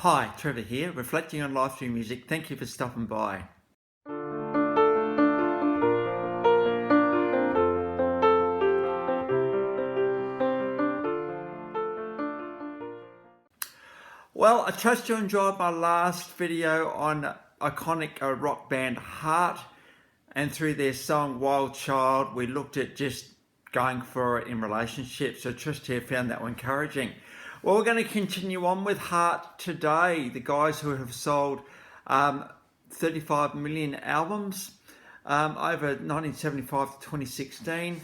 Hi, Trevor here, reflecting on life through music. Thank you for stopping by. Well, I trust you enjoyed my last video on iconic rock band Heart, and through their song Wild Child, we looked at just going for it in relationships. So I trust you found that encouraging. Well, we're going to continue on with Heart today, the guys who have sold 35 million albums over 1975 to 2016.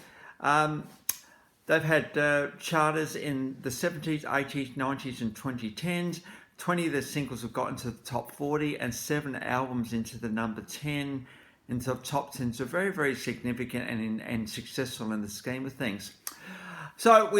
They've had charters in the 70s, 80s, 90s and 2010s. 20 of their singles have got into the top 40 and 7 albums into the number 10, into the top 10. So very, very significant and successful in the scheme of things. So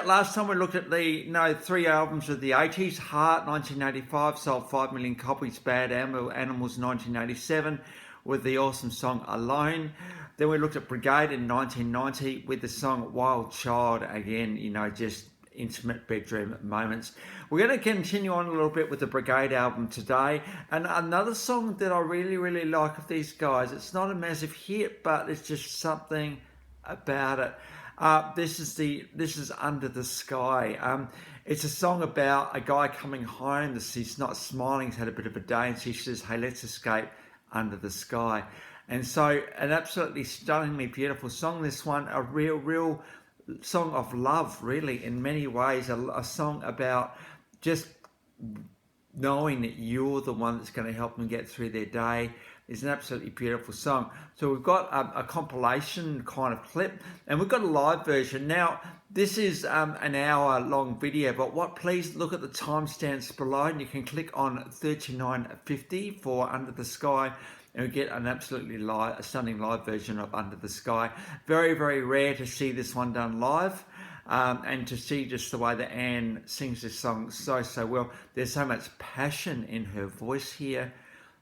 last time we looked at the 3 albums of the 80s. Heart, 1985, sold 5 million copies. Bad Animals, 1987, with the awesome song Alone. Then we looked at Brigade in 1990 with the song Wild Child. Again, just intimate bedroom moments. We're going to continue on a little bit with the Brigade album today. And another song that I really, really like of these guys. It's not a massive hit, but it's just something about it. This is Under the Sky. It's a song about a guy coming home. He's not smiling. He's had a bit of a day, and she says, "Hey, let's escape under the sky." And so, an absolutely stunningly beautiful song. This one, a real song of love, really, in many ways. A song about just knowing that you're the one that's going to help them get through their day. Is an absolutely beautiful song. So we've got a compilation kind of clip, and we've got a live version. Now, this is an hour-long video, but please look at the timestamps below, and you can click on 3950 for Under the Sky, and we get an absolutely a stunning live version of Under the Sky. Very, very rare to see this one done live. And to see just the way that Anne sings this song so well. There's so much passion in her voice here.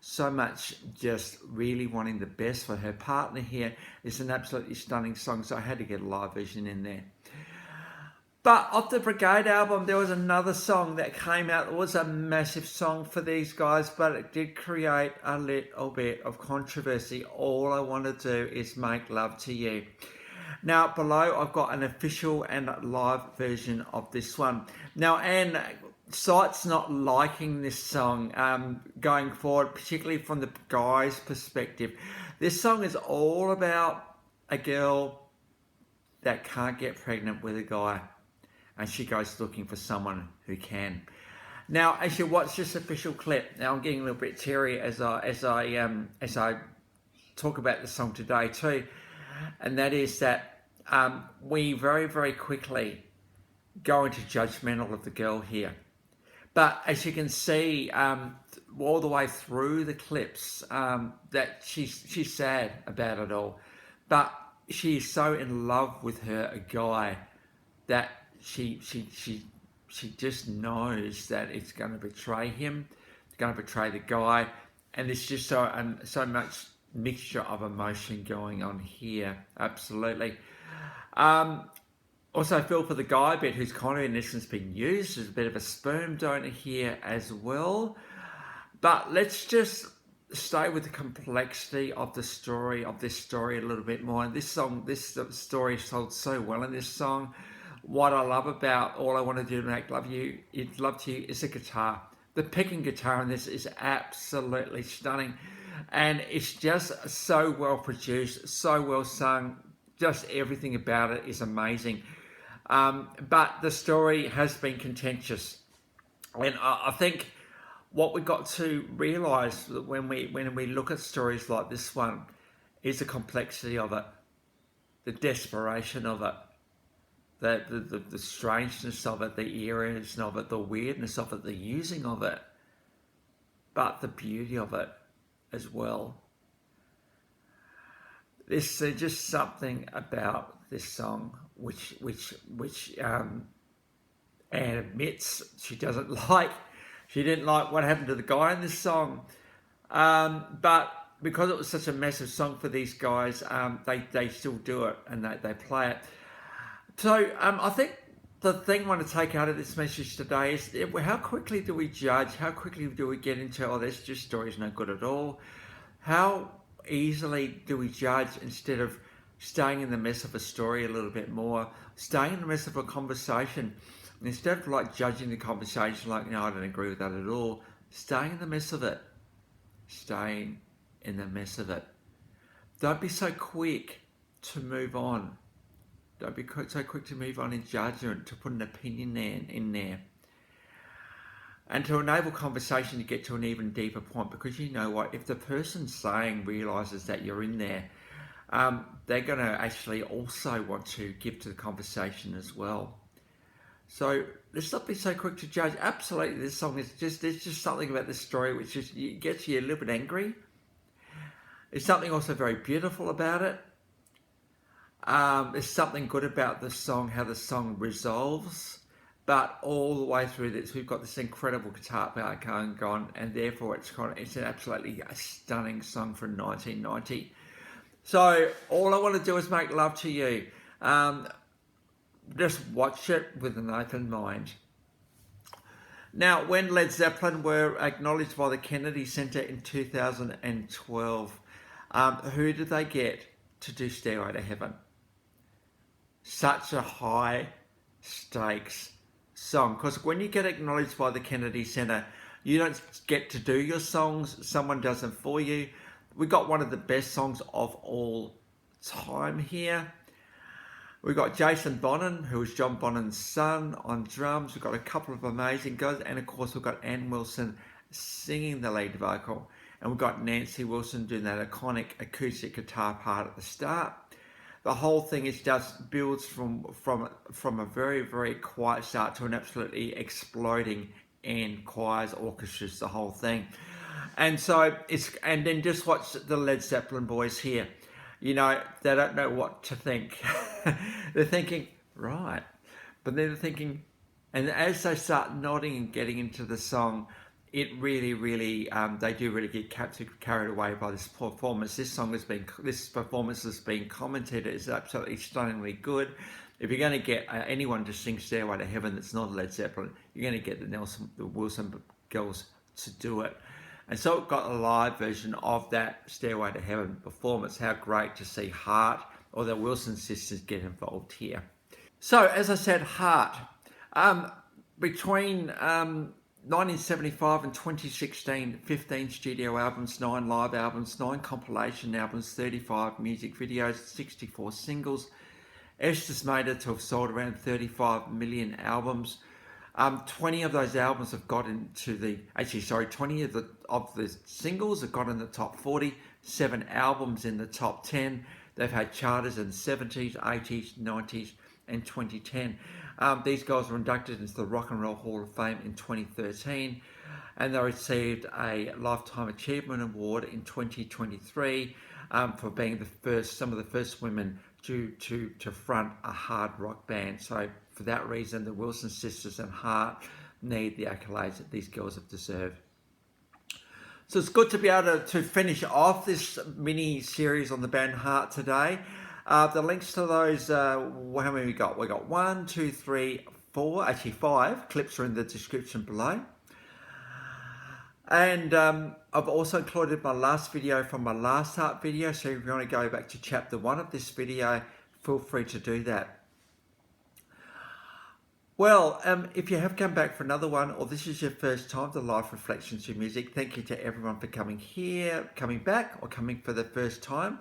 So much just really wanting the best for her partner here. It's an absolutely stunning song, so I had to get a live version in there. But off the Brigade album, there was another song that came out. It was a massive song for these guys, but it did create a little bit of controversy. All I want to do is make love to you. Now, below, I've got an official and live version of this one. Now, Anne cites not liking this song going forward, particularly from the guy's perspective. This song is all about a girl that can't get pregnant with a guy, and she goes looking for someone who can. Now, as you watch this official clip, now I'm getting a little bit teary as I talk about the song today too, and that is that we very, very quickly go into judgmental of the girl here. But as you can see, all the way through the clips, that she's sad about it all, but she's so in love with a guy that she just knows that it's going to betray him, it's going to betray the guy, and there's just so much mixture of emotion going on here. Absolutely. Also feel for the guy a bit, who's kind of in essence being used as a bit of a sperm donor here as well. But let's just stay with the complexity of this story a little bit more. And this story is told so well in this song. What I love about All I Want to Do to Make Love to You is the guitar. The picking guitar in this is absolutely stunning. And it's just so well produced, so well sung. Just everything about it is amazing. But the story has been contentious. And I think what we've got to realise when we look at stories like this one is the complexity of it, the desperation of it, the strangeness of it, the eeriness of it, the weirdness of it, the using of it, but the beauty of it as well. There's just something about this song which Anne admits she doesn't like. She didn't like what happened to the guy in this song, but because it was such a massive song for these guys, they still do it and they play it. So I think the thing I want to take out of this message today is how quickly do we judge? How quickly do we get into, oh, this just story's no good at all? How easily do we judge instead of staying in the mess of a story a little bit more, staying in the mess of a conversation? Instead of like judging the conversation like, no, I don't agree with that at all, staying in the mess of it. Staying in the mess of it. Don't be so quick to move on. Don't be so quick to move on in judgment, to put an opinion in there. And to enable conversation to get to an even deeper point, because you know what, if the person saying realises that you're in there, they're going to actually also want to give to the conversation as well. So let's not be so quick to judge. Absolutely, this song is there's just something about this story which just gets you a little bit angry. There's something also very beautiful about it. There's something good about the song, how the song resolves. But all the way through this, we've got this incredible guitar part going on, and therefore it's an absolutely stunning song from 1990. So all I want to do is make love to you. Just watch it with an open mind. Now, when Led Zeppelin were acknowledged by the Kennedy Center in 2012, who did they get to do Stairway to Heaven? Such a high stakes song, because when you get acknowledged by the Kennedy Center, you don't get to do your songs, someone does them for you. We got one of the best songs of all time here. We've got Jason Bonham, who is John Bonham's son, on drums. We've got a couple of amazing guys, and of course we've got Ann Wilson singing the lead vocal, and we've got Nancy Wilson doing that iconic acoustic guitar part at the start. The whole thing is just builds from a very, very quiet start to an absolutely exploding end, choirs, orchestras, the whole thing. And so and then just watch the Led Zeppelin boys here. You know, they don't know what to think. They're thinking, right. But then they're thinking, and as they start nodding and getting into the song, it really, really, they do really get carried away by this performance. This performance has been commented as absolutely stunningly good. If you're going to get anyone to sing Stairway to Heaven that's not Led Zeppelin, you're going to get the Wilson girls to do it. And so it got a live version of that Stairway to Heaven performance. How great to see Heart or the Wilson sisters get involved here. So, as I said, Heart. Between 1975 and 2016, 15 studio albums, 9 live albums, 9 compilation albums, 35 music videos, 64 singles. Esther's made it to have sold around 35 million albums. 20 of those albums have got into 20 of the singles have got in the top 40, 7 albums in the top 10. They've had charters in the 70s, 80s, 90s, and 2010. These guys were inducted into the Rock and Roll Hall of Fame in 2013, and they received a Lifetime Achievement Award in 2023 for being some of the first women to front a hard rock band. So for that reason, the Wilson sisters and Heart need the accolades that these girls have deserved. So it's good to be able to finish off this mini series on the band Heart today. The links to those, how many we got? We got 1, 2, 3, 4, actually 5 clips are in the description below. And I've also included my last video from my last Heart video, so if you want to go back to chapter 1 of this video, feel free to do that. Well, if you have come back for another one, or this is your first time to Life Reflections through Music, thank you to everyone for coming back, or coming for the first time.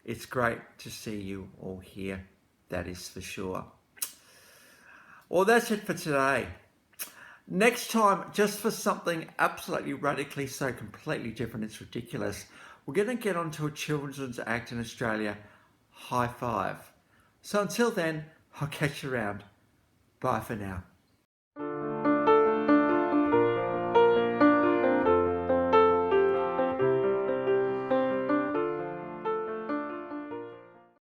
It's great to see you all here, that is for sure. Well, that's it for today. Next time, just for something absolutely radically so completely different, it's ridiculous, we're going to get onto a children's act in Australia, High Five. So until then, I'll catch you around. Bye for now.